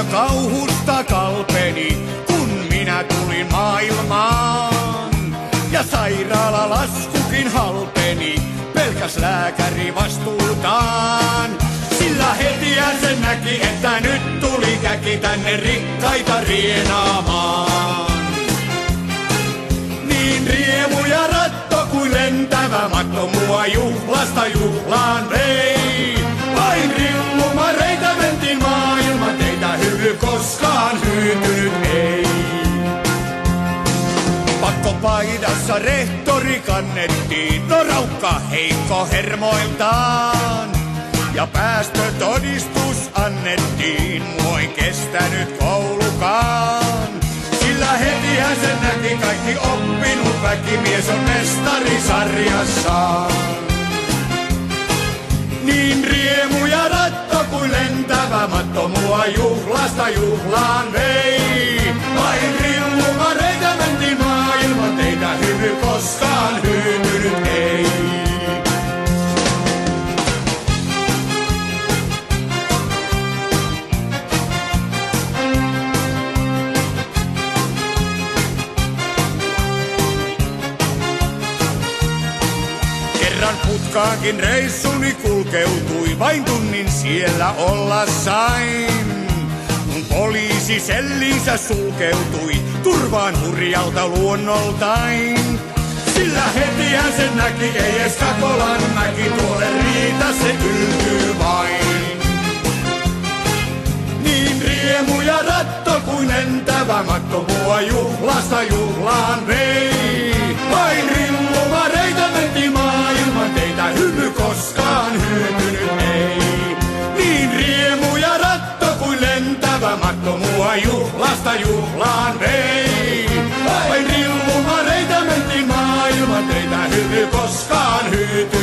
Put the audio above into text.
kauhusta kalpeni, kun minä tulin maailmaan. Ja sairaalalaskukin halpeni, pelkäs lääkäri vastuutaan. Sillä hetiään sen näki, että nyt tuli käki tänne rikkaita rienaamaan. Niin riemu ja ratto kuin lentävä matto mua juhlasta juhlaan vei. Vain rillumareita mentiin maailman teitä, hyvy koskaan hyytynyt ei. Pakkopaidassa rehtori kannettiin, no raukka heikko hermoiltaan. Ja päästötodistus annettiin, muoin kestänyt koulukaan. Sillä hetihän sen näki kaikki oppinut väki, mies on mestari sarjassaan. Niin riemu ja ratto kuin lentävä matto mua juhlasta juhlaan vei. Vain rillumareita mentiin maailman teitä, hyvy koskaan hyytynyt ei. Kerran putkaankin reissuni kulkeutui, vain tunnin siellä olla sain. Mun poliisi sellinsä sulkeutui, turvaan hurjalta luonnoltain. Sillä hetihän sen näki, ei ees Kakolan mäki, tuolle riitä se yltyy vain. Niin riemu ja ratto kuin lentävä matto mua juhlasta juhlaan vei. Vain rillumareita mentiin maailman teitä, hymy koskaan hyytynyt ei. Niin riemu ja ratto kuin lentävä matto mua juhlasta juhlaan vei. Vain rillumareita mentiin maailman teitä, hymy koskaan hyytynyt.